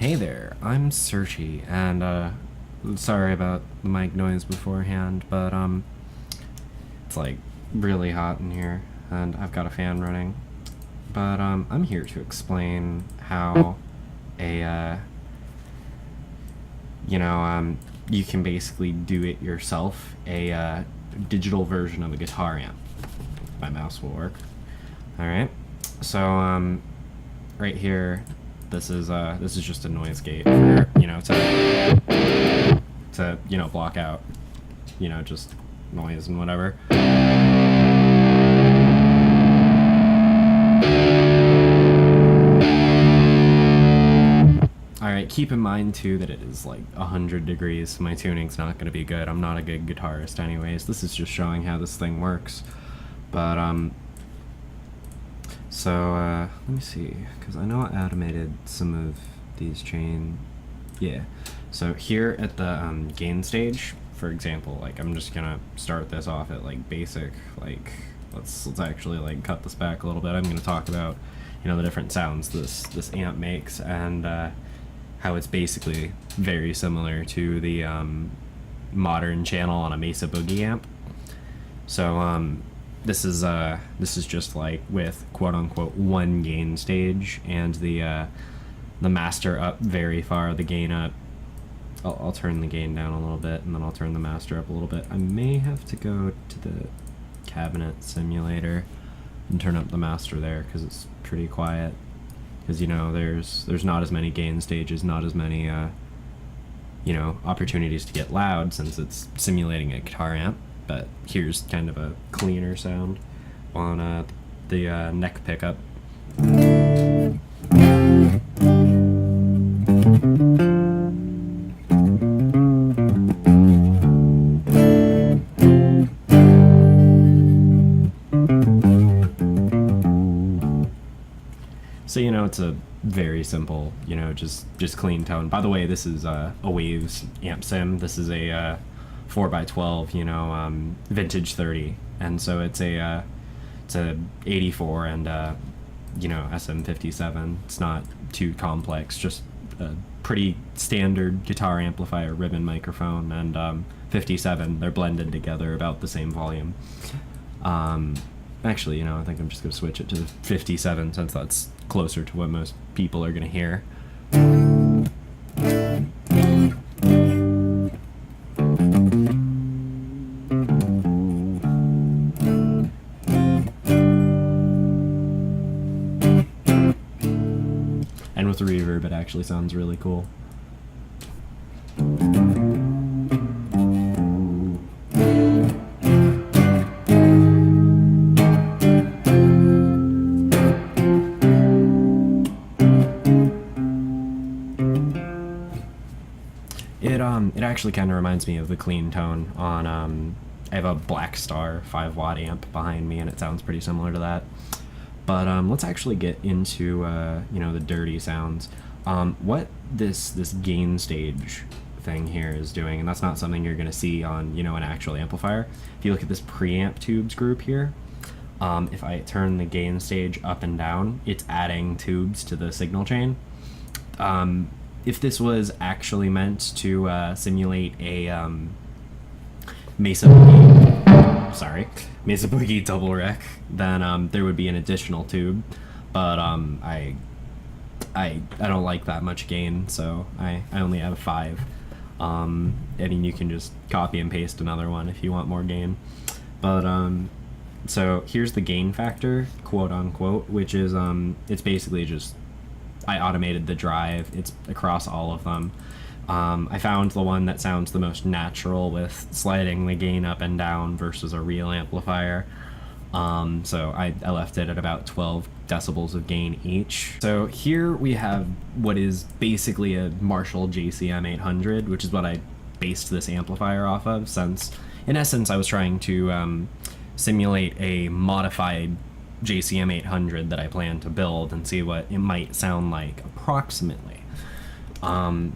Hey there, I'm Searchy, and sorry about the mic noise beforehand, but it's like really hot in here, and I've got a fan running. But I'm here to explain how a you can basically do it yourself, a digital version of a guitar amp. My mouse will work. All right, so right here. This is just a noise gate for to block out just noise and whatever. Alright, keep in mind too that it is like 100 degrees, so my tuning's not going to be good. I'm not a good guitarist anyways. This is just showing how this thing works. But so let me see, because I know I automated some of these chain. Yeah, so here at the gain stage, for example, like I'm just gonna start this off at like basic. Like let's actually like cut this back a little bit. I'm gonna talk about the different sounds this amp makes, and how it's basically very similar to the modern channel on a Mesa Boogie amp. So this is just like with quote unquote one gain stage, and the master up very far, the gain up. I'll turn the gain down a little bit, and then I'll turn the master up a little bit. I may have to go to the cabinet simulator and turn up the master there because it's pretty quiet. Because there's not as many gain stages, not as many opportunities to get loud since it's simulating a guitar amp. But here's kind of a cleaner sound on the neck pickup. So it's a very simple, just clean tone. By the way, this is a Waves amp sim. This is a 4x12, vintage 30, and so it's a 84 and SM57. It's not too complex, just a pretty standard guitar amplifier, ribbon microphone, and 57. They're blended together about the same volume. Actually, I think I'm just gonna switch it to the 57 since that's closer to what most people are gonna hear. And with the reverb, it actually sounds really cool. It actually kind of reminds me of the clean tone on I have a Black Star 5-watt amp behind me, and it sounds pretty similar to that. But let's actually get into the dirty sounds. What this gain stage thing here is doing, and that's not something you're going to see on an actual amplifier. If you look at this preamp tubes group here, if I turn the gain stage up and down, it's adding tubes to the signal chain. If this was actually meant to simulate a Mesa Boogie double rec, then there would be an additional tube. But I don't like that much gain, so I only have 5. I mean, you can just copy and paste another one if you want more gain. But so here's the gain factor, quote unquote, which is it's basically just I automated the drive. It's across all of them. I found the one that sounds the most natural with sliding the gain up and down versus a real amplifier. So I left it at about 12 decibels of gain each. So here we have what is basically a Marshall JCM 800, which is what I based this amplifier off of, since in essence I was trying to simulate a modified JCM 800 that I plan to build and see what it might sound like approximately.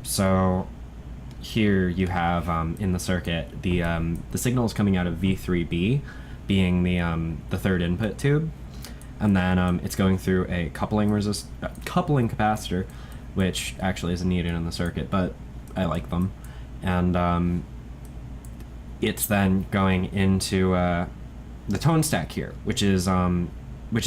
So here you have in the circuit the signal is coming out of V3B, being the third input tube, and then it's going through a coupling capacitor, which actually isn't needed in the circuit, but I like them. And it's then going into the tone stack here, which is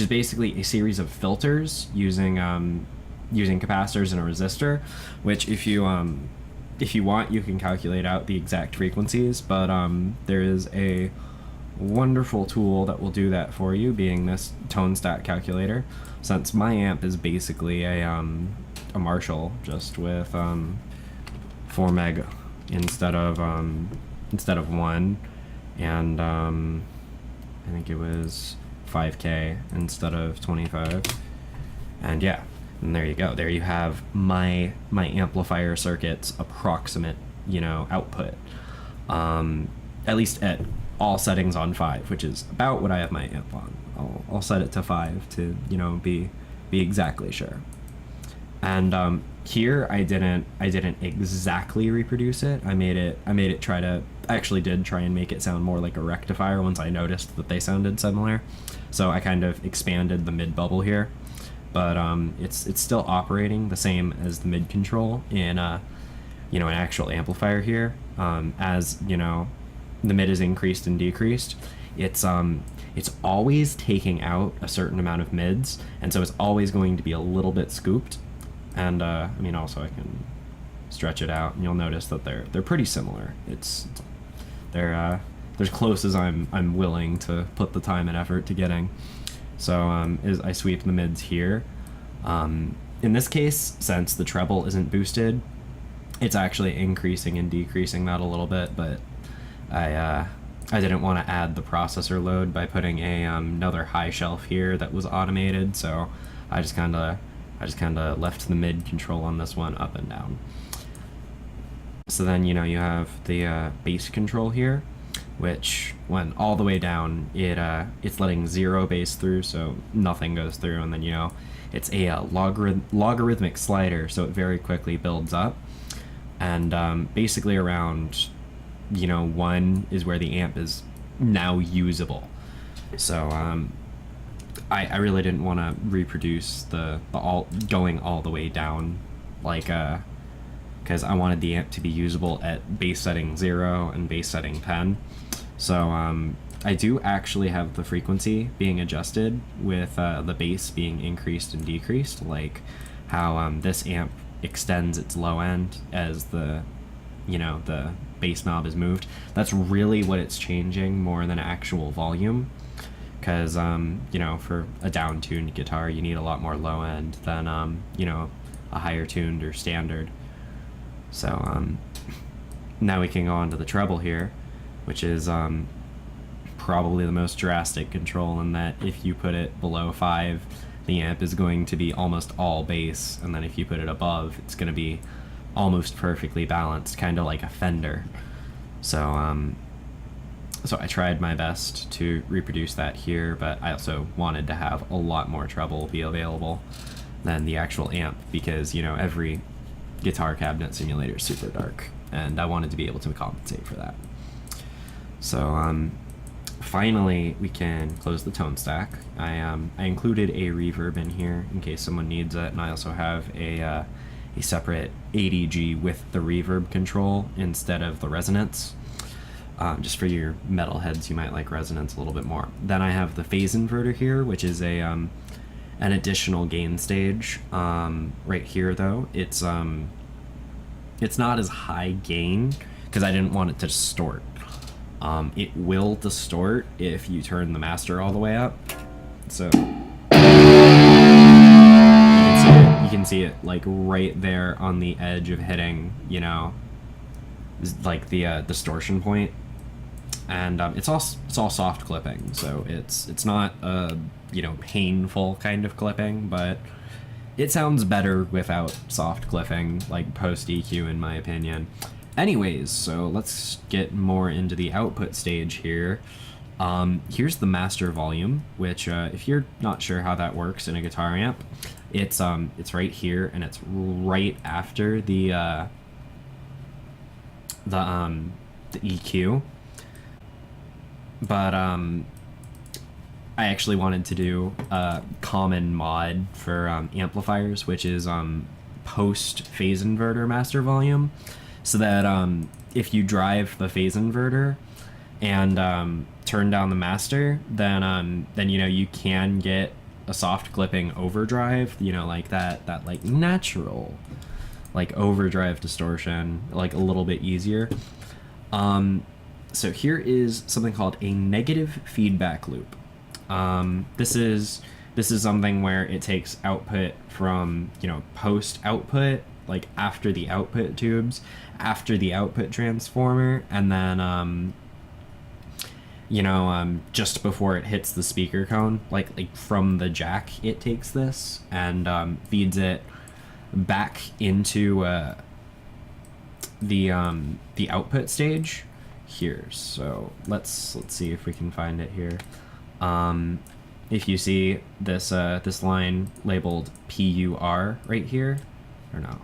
basically a series of filters using using capacitors and a resistor, which if you want, you can calculate out the exact frequencies, but there is a wonderful tool that will do that for you, being this tone stack calculator. Since my amp is basically a Marshall, just with 4 meg instead of 1, and I think it was 5K instead of 25, and yeah. And there you go. There you have my amplifier circuit's approximate, output. At least at all settings on 5, which is about what I have my amp on. I'll set it to 5 to be exactly sure. And here I didn't exactly reproduce it. I made it try to. I actually did try and make it sound more like a rectifier once I noticed that they sounded similar. So I kind of expanded the mid bubble here. But it's still operating the same as the mid control in an actual amplifier here. As the mid is increased and decreased, it's always taking out a certain amount of mids, and so it's always going to be a little bit scooped. And also I can stretch it out, and you'll notice that they're pretty similar. They're as close as I'm willing to put the time and effort to getting. So is I sweep the mids here. In this case, since the treble isn't boosted, it's actually increasing and decreasing that a little bit, but I didn't want to add the processor load by putting another high shelf here that was automated, so I just kind of left the mid control on this one up and down. So then you have the bass control here, which when all the way down, it's letting 0 bass through, so nothing goes through, and then it's a logarithmic slider, so it very quickly builds up, and basically around 1 is where the amp is now usable. So I really didn't want to reproduce the going all the way down, because I wanted the amp to be usable at bass setting 0 and bass setting 10. So I do actually have the frequency being adjusted with the bass being increased and decreased, like how this amp extends its low end as the bass knob is moved. That's really what it's changing more than actual volume, because for a down-tuned guitar you need a lot more low end than a higher tuned or standard. So now we can go on to the treble here, which is probably the most drastic control, in that if you put it below 5, the amp is going to be almost all bass, and then if you put it above, it's going to be almost perfectly balanced, kind of like a Fender. So so I tried my best to reproduce that here, but I also wanted to have a lot more treble be available than the actual amp, because every guitar cabinet simulator is super dark, and I wanted to be able to compensate for that. So finally we can close the tone stack. I included a reverb in here in case someone needs it, and I also have a separate ADG with the reverb control instead of the resonance. Just for your metalheads, you might like resonance a little bit more. Then I have the phase inverter here, which is an additional gain stage. Right here though, it's not as high gain because I didn't want it to distort. It will distort if you turn the master all the way up. So you can see it like right there on the edge of hitting, like the distortion point. And it's all soft clipping, so it's not a painful kind of clipping, but it sounds better without soft clipping, like post EQ in my opinion. Anyways, so let's get more into the output stage here. Here's the master volume, which if you're not sure how that works in a guitar amp, it's right here, and it's right after the EQ. But I actually wanted to do a common mod for amplifiers, which is post phase inverter master volume, so that if you drive the phase inverter and turn down the master, then you know you can get a soft clipping overdrive, you know, like that like natural like overdrive distortion, like a little bit easier. So here is something called a negative feedback loop. This is something where it takes output from, you know, post output, like after the output tubes, after the output transformer, and then you know, just before it hits the speaker cone, like from the jack, it takes this and feeds it back into the output stage here. So let's see if we can find it here. If you see this this line labeled PUR right here, or no,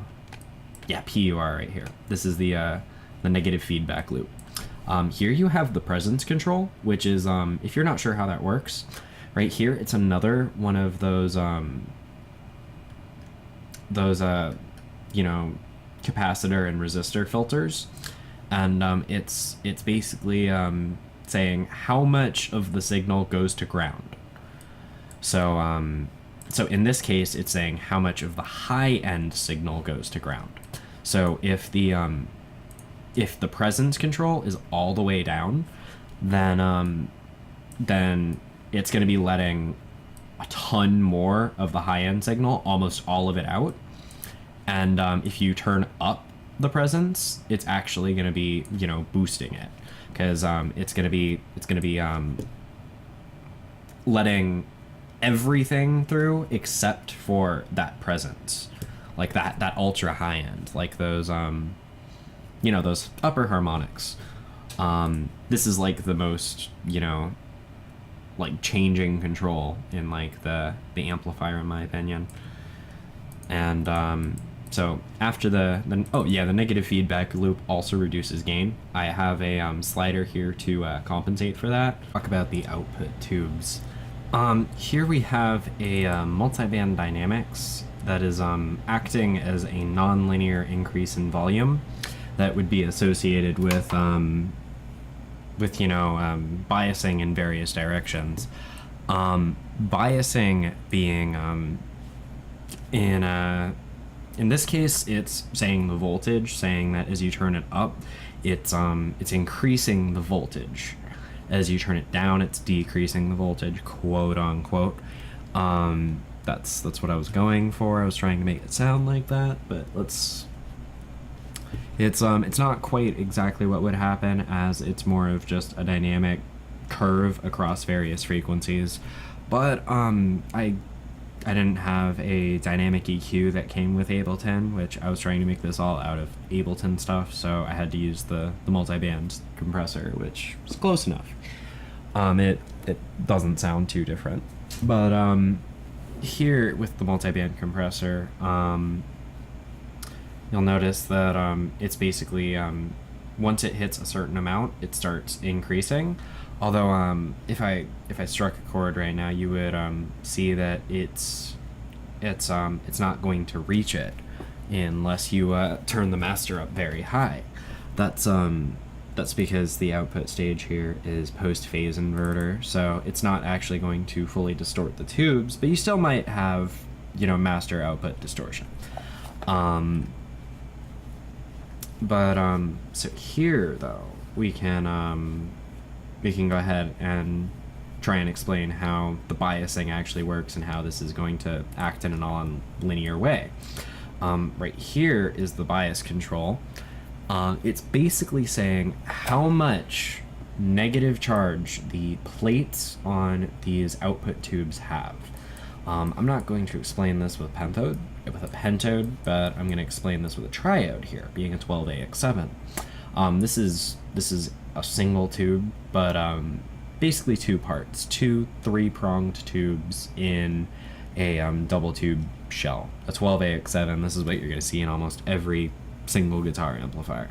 yeah, PUR right here. This is the negative feedback loop. Here you have the presence control, which is if you're not sure how that works, right here it's another one of those you know, capacitor and resistor filters, and it's basically saying how much of the signal goes to ground. So so in this case it's saying how much of the high end signal goes to ground. So if the presence control is all the way down, then it's going to be letting a ton more of the high end signal, almost all of it out. And if you turn up the presence, it's actually going to be, you know, boosting it, because it's going to be letting everything through except for that presence, like that ultra high end, like those you know, those upper harmonics. This is like the most, you know, like changing control in like the amplifier, in my opinion. And so after the negative feedback loop also reduces gain. I have a slider here to compensate for that. Talk about the output tubes. Here we have a multiband dynamics that is acting as a nonlinear increase in volume that would be associated with you know, biasing in various directions. Biasing being in this case it's saying the voltage, saying that as you turn it up, it's increasing the voltage. As you turn it down, it's decreasing the voltage, quote unquote. That's what I was going for. I was trying to make it sound like that, but it's not quite exactly what would happen, as it's more of just a dynamic curve across various frequencies. But I didn't have a dynamic EQ that came with Ableton, which I was trying to make this all out of Ableton stuff, so I had to use the multiband compressor, which was close enough. It doesn't sound too different, but here with the multiband compressor, you'll notice that it's basically once it hits a certain amount, it starts increasing. Although if I struck a chord right now, you would see that it's not going to reach it unless you turn the master up very high. That's because the output stage here is post phase inverter, so it's not actually going to fully distort the tubes, but you still might have, you know, master output distortion. So here though we can go ahead and try and explain how the biasing actually works and how this is going to act in a non-linear way. Right here is the bias control. It's basically saying how much negative charge the plates on these output tubes have. I'm not going to explain this with a pentode, but I'm going to explain this with a triode here, being a 12AX7. This is a single tube, but basically two parts, two 3-pronged tubes in a double tube shell. A 12AX7, this is what you're going to see in almost every single guitar amplifier.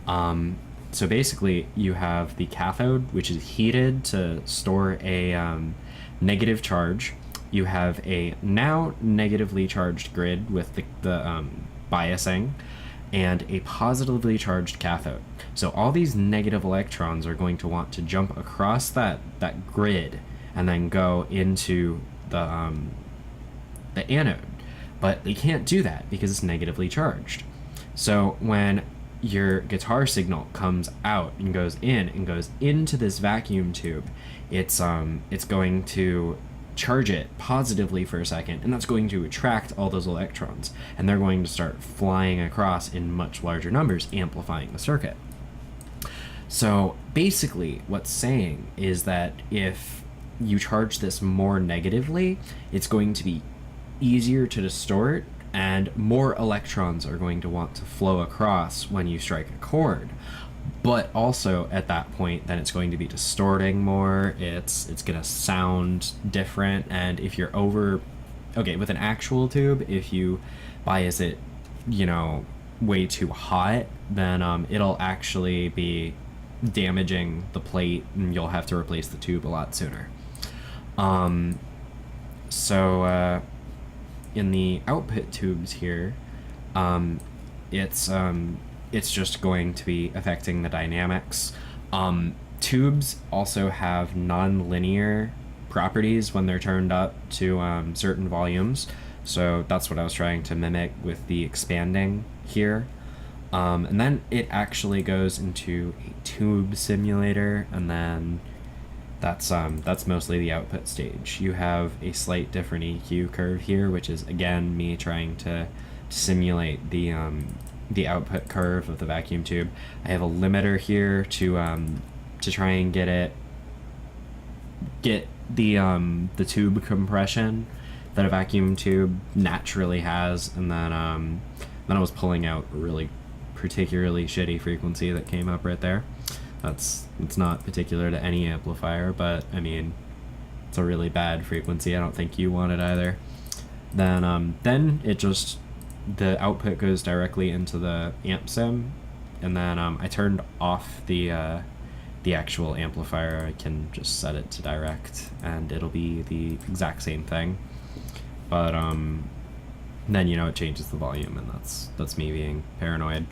So basically you have the cathode, which is heated to store a negative charge. you have a now negatively charged grid with the biasing, and a positively charged cathode. So all these negative electrons are going to want to jump across that grid and then go into the anode. But they can't do that because it's negatively charged. So when your guitar signal comes out and goes into this vacuum tube, it's going to charge it positively for a second, and that's going to attract all those electrons, and they're going to start flying across in much larger numbers, amplifying the circuit. So basically what's saying is that if you charge this more negatively, it's going to be easier to distort, and more electrons are going to want to flow across when you strike a chord. But also at that point, then it's going to be distorting more, it's going to sound different, and if you're with an actual tube, if you bias it, way too hot, then it'll actually be damaging the plate, and you'll have to replace the tube a lot sooner. In the output tubes here, it's just going to be affecting the dynamics. Tubes also have non-linear properties when they're turned up to certain volumes, so that's what I was trying to mimic with the expanding here. And then it actually goes into a tube simulator, and then that's mostly the output stage. You have a slight different EQ curve here, which is again me trying to simulate the output curve of the vacuum tube. I have a limiter here to try and get the tube compression that a vacuum tube naturally has, and then I was pulling out a really particularly shitty frequency that came up right there. It's not particular to any amplifier, but I mean, it's a really bad frequency. I don't think you want it either. Then it just, the output goes directly into the amp sim, and then I turned off the actual amplifier. I can just set it to direct, and it'll be the exact same thing. But then it changes the volume, and that's me being paranoid.